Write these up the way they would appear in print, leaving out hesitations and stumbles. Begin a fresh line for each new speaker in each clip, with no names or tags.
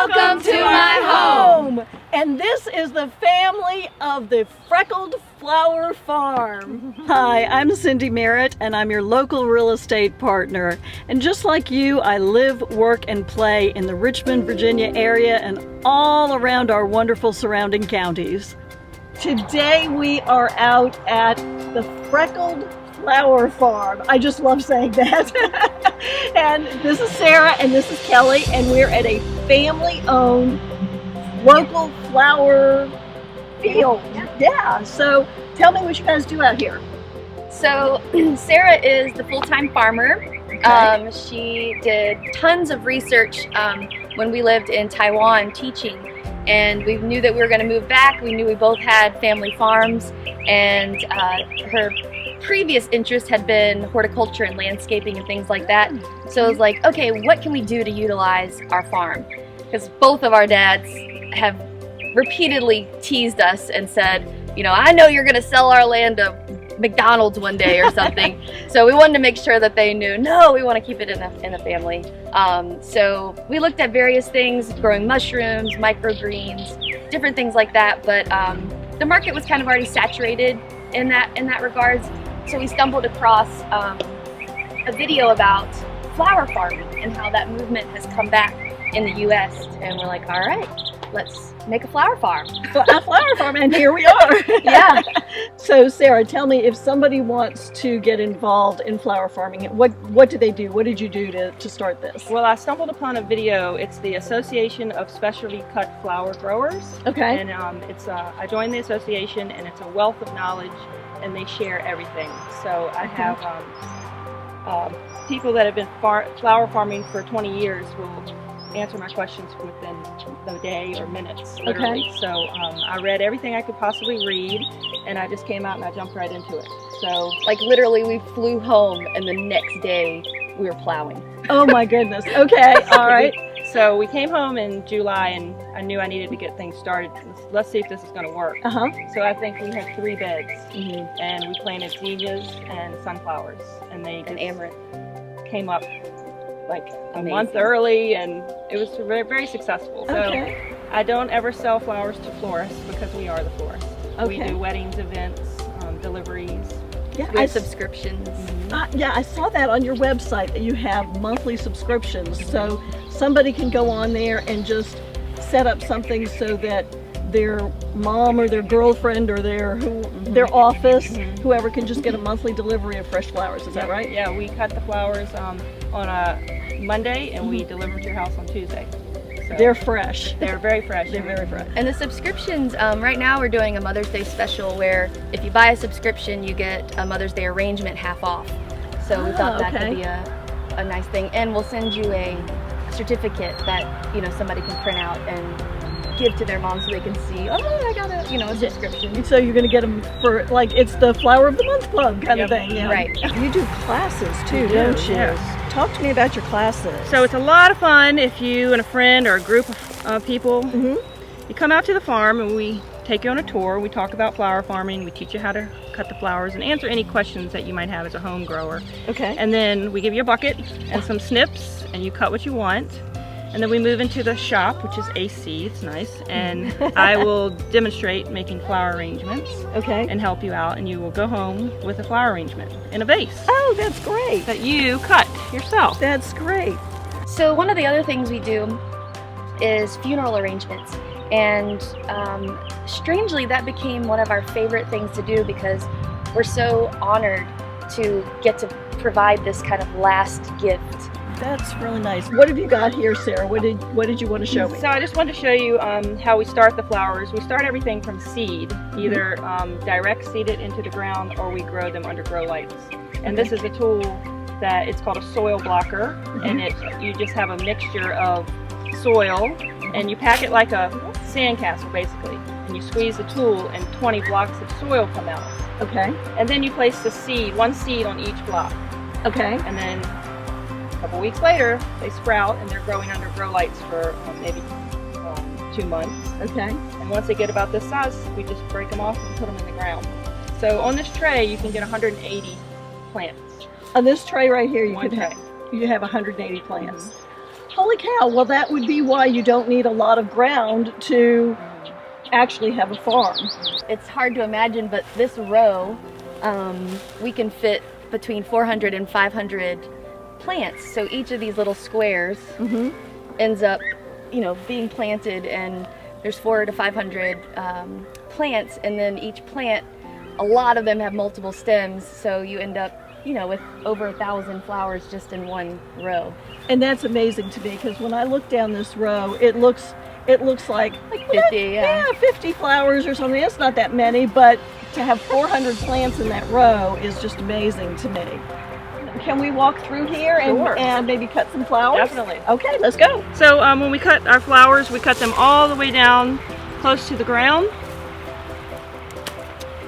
Welcome to my home.
And this is the family of the Freckled Flower Farm. Hi, I'm Cindy Merritt, and I'm your local real estate partner. And just like you, I live, work, and play in the Richmond, Virginia area and all around our wonderful surrounding counties. Today we are out at the Freckled Flower Farm. I just love saying that. And this is Sarah and this is Kelly, and we're at a family-owned local flower field. Yeah, so tell me what you guys do out here.
So Sarah is the full-time farmer.
Okay.
She did tons of research when we lived in Taiwan teaching, and we knew that we were going to move back. We knew we both had family farms, and her previous interest had been horticulture and landscaping and things like that. So it was like, okay, what can we do to utilize our farm? Because both of our dads have repeatedly teased us and said, you know, I know you're going to sell our land to McDonald's one day or something. So we wanted to make sure that they knew, no, we want to keep it in the family. So we looked at various things, growing mushrooms, microgreens, different things like that. But the market was kind of already saturated in that regards. So we stumbled across a video about flower farming and how that movement has come back in the U.S. And we're like, all right, let's make a flower farm.
A flower farm, and here we are.
Yeah.
So Sarah, tell me, if somebody wants to get involved in flower farming, what do they do? What did you do to start this?
Well, I stumbled upon a video. It's the Association of Specialty Cut Flower Growers.
Okay.
And I joined the association, and it's a wealth of knowledge, and they share everything. So I have people that have been flower farming for 20 years will answer my questions within the day or minutes, literally.
Okay.
So I read everything I could possibly read, and I just came out and I jumped right into it. So
Like literally we flew home and the next day we were plowing.
Oh my goodness. Okay. All right.
So we came home in July, and I knew I needed to get things started. Let's see if this is going to work. So I think we had 3 beds, and we planted zinnias and sunflowers, and they
And amaranth.
came up like a
Amazing.
month early, and it was very, very successful. So
Okay.
I don't ever sell flowers to florists because we are the florists.
Okay.
We do weddings, events, deliveries.
Yeah,
We have subscriptions.
yeah, I saw that on your website that you have monthly subscriptions. So somebody can go on there and just set up something so that their mom or their girlfriend or their office, whoever, can just get a monthly delivery of fresh flowers. Is that right?
Yeah, we cut the flowers on a Monday, and we deliver to your house on Tuesday. So
They're fresh.
they're very fresh.
They're very fresh.
And the subscriptions, right now we're doing a Mother's Day special where if you buy a subscription, you get a Mother's Day arrangement half off. So we thought that could be a nice thing. And we'll send you a certificate that, you know, somebody can print out and give to their mom so they can see, oh, I got a, a subscription.
So you're going to get them for, like, it's the Flower of the Month Club kind of thing. Yeah.
Right.
You do classes too, don't you?
Yes.
Talk to me about your classes.
So it's a lot of fun if you and a friend or a group of people, you come out to the farm and we take you on a tour. We talk about flower farming. We teach you how to cut the flowers and answer any questions that you might have as a home grower.
Okay.
And then we give you a bucket and some snips, and you cut what you want. And then we move into the shop, which is AC, it's nice, and I will demonstrate making flower arrangements
Okay.
and help you out, and you will go home with a flower arrangement in a vase
Oh, that's great.
that you cut yourself.
That's great.
So one of the other things we do is funeral arrangements. And strangely, that became one of our favorite things to do because we're so honored to get to provide this kind of last gift.
That's really nice. What have you got here, Sarah? What did you want to show me?
So I just wanted to show you how we start the flowers. We start everything from seed, either direct seed it into the ground, or we grow them under grow lights. And this is a tool that it's called a soil blocker, and you just have a mixture of soil, and you pack it like a sandcastle basically, and you squeeze the tool, and 20 blocks of soil come out.
Okay.
And then you place the seed, 1 seed on each block,
Okay.
and then a couple weeks later they sprout, and they're growing under grow lights for maybe 2 months.
Okay.
And once they get about this size, we just break them off and put them in the ground. So on this tray you can get 180 plants.
On this tray right here, you
One
could
tray.
you have 180 plants. Holy cow, well that would be why you don't need a lot of ground to actually have a farm.
It's hard to imagine, but this row, we can fit between 400 and 500 plants. So each of these little squares ends up, you know, being planted, and there's 400 to 500 plants, and then each plant, a lot of them have multiple stems, so you end up, you know, with over 1,000 flowers just in one row.
And that's amazing to me, because when I look down this row, it looks like
50, yeah.
50 flowers or something. It's not that many, but to have 400 plants in that row is just amazing to me. Can we walk through here and maybe cut some flowers?
Definitely.
Okay, let's go.
So when we cut our flowers, we cut them all the way down close to the ground.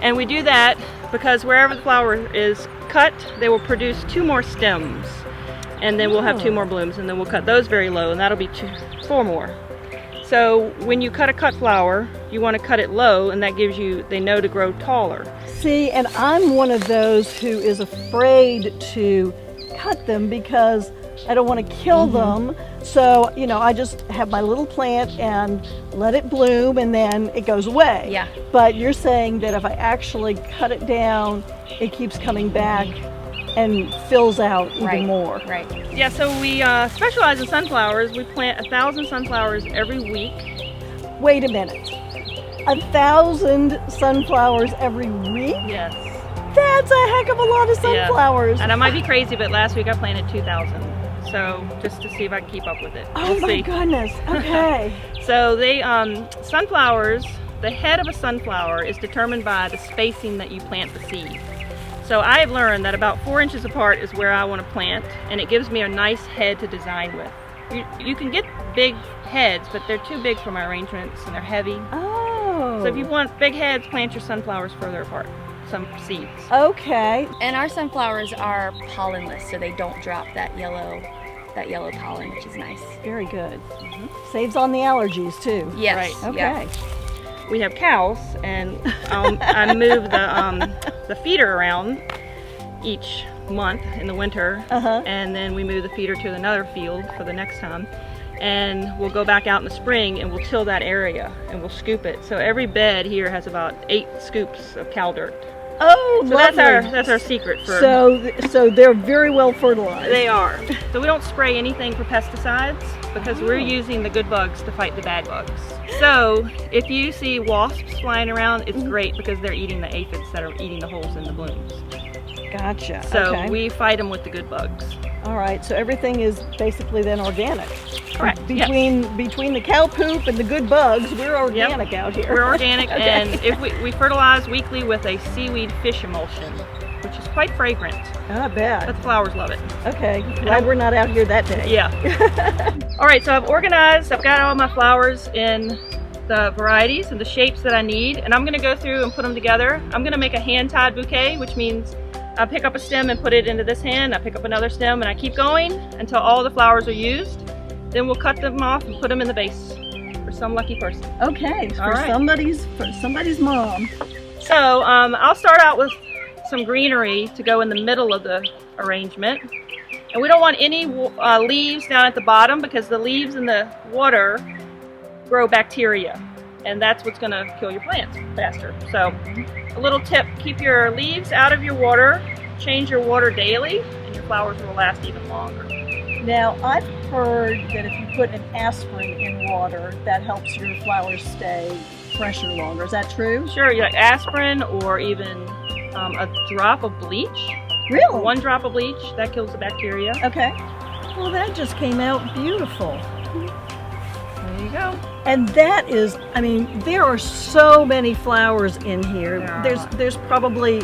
And we do that because wherever the flower is cut, they will produce 2 more stems. And then we'll have 2 more blooms, and then we'll cut those very low, and that'll be 4 more. So when you cut a cut flower, you want to cut it low, and that gives you, they know to grow taller.
See, and I'm one of those who is afraid to cut them because I don't want to kill them. So, you know, I just have my little plant and let it bloom, and then it goes away.
Yeah.
But you're saying that if I actually cut it down, it keeps coming back and fills out even more.
Right.
Yeah, so we specialize in sunflowers. We plant 1,000 sunflowers every week.
Wait a minute. 1,000 sunflowers every week?
Yes.
That's a heck of a lot of sunflowers.
Yeah. And I might be crazy, but last week I planted 2,000. So just to see if I can keep up with it.
Oh
We'll
my
see.
goodness. Okay.
So they, sunflowers, the head of a sunflower is determined by the spacing that you plant the seed. So I've learned that about 4 inches apart is where I want to plant, and it gives me a nice head to design with. You can get big heads, but they're too big for my arrangements and they're heavy.
Oh.
So if you want big heads, plant your sunflowers further apart, some seeds.
Okay.
And our sunflowers are pollenless, so they don't drop that yellow pollen, which is nice.
Very good. Saves on the allergies too.
Yes.
Right.
Okay.
Yeah.
We have cows, and I move the feeder around each month in the winter, and then we move the feeder to another field for the next time, and we'll go back out in the spring and we'll till that area and we'll scoop it. So every bed here has about 8 scoops of cow dirt.
Oh,
So
lovely.
that's our secret for.
So they're very well fertilized.
They are. So we don't spray anything for pesticides because we're using the good bugs to fight the bad bugs. So if you see wasps flying around, it's great because they're eating the aphids that are eating the holes in the blooms.
Gotcha.
So
okay.
we fight them with the good bugs.
All right. So everything is basically then organic.
Correct.
Between the cow poop and the good bugs, we're organic out here.
We're organic,
Okay.
and if we fertilize weekly with a seaweed fish emulsion, which is quite fragrant,
I
but
bet.
the flowers love it.
Okay. Glad we're not out here that day.
Yeah. All right, so I've organized, I've got all my flowers in the varieties and the shapes that I need, and I'm gonna go through and put them together. I'm gonna make a hand-tied bouquet, which means I pick up a stem and put it into this hand, I pick up another stem, and I keep going until all the flowers are used. Then we'll cut them off and put them in the vase for some lucky person.
Okay.
All
For
right.
somebody's mom.
So I'll start out with some greenery to go in the middle of the arrangement. And we don't want any leaves down at the bottom because the leaves in the water grow bacteria. And that's what's going to kill your plants faster. So a little tip, keep your leaves out of your water, change your water daily, and your flowers will last even longer.
Now, I've heard that if you put an aspirin in water, that helps your flowers stay fresher longer. Is that true?
Sure, you like aspirin or even a drop of bleach.
Really?
1 drop of bleach, that kills the bacteria.
Okay. Well, that just came out beautiful.
There you go.
And that is, I mean, there are so many flowers in here.
There are a
There's
lot.
there's probably,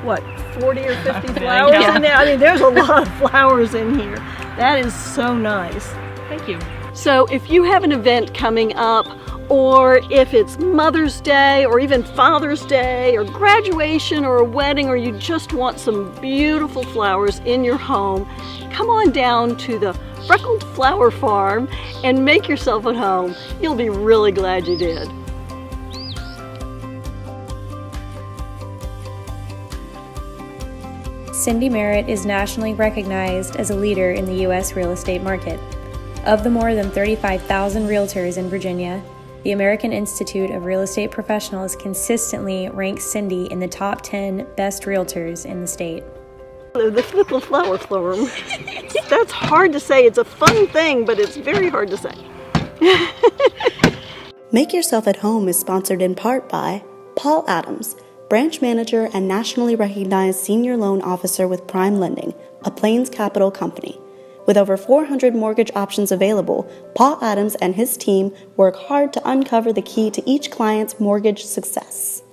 what, 40 or 50
I
flowers
know.
in there? I mean, there's a lot of flowers in here. That is so nice.
Thank you.
So if you have an event coming up, or if it's Mother's Day, or even Father's Day, or graduation, or a wedding, or you just want some beautiful flowers in your home, come on down to the Freckled Flower Farm and make yourself at home. You'll be really glad you did.
Cindy Merritt is nationally recognized as a leader in the U.S. real estate market. Of the more than 35,000 realtors in Virginia, the American Institute of Real Estate Professionals consistently ranks Cindy in the top 10 best realtors in the state.
The Freckled Flower Farm. That's hard to say. It's a fun thing, but it's very hard to say.
Make Yourself at Home is sponsored in part by Paul Adams, branch manager and nationally recognized senior loan officer with Prime Lending, a Plains Capital company. With over 400 mortgage options available, Paul Adams and his team work hard to uncover the key to each client's mortgage success.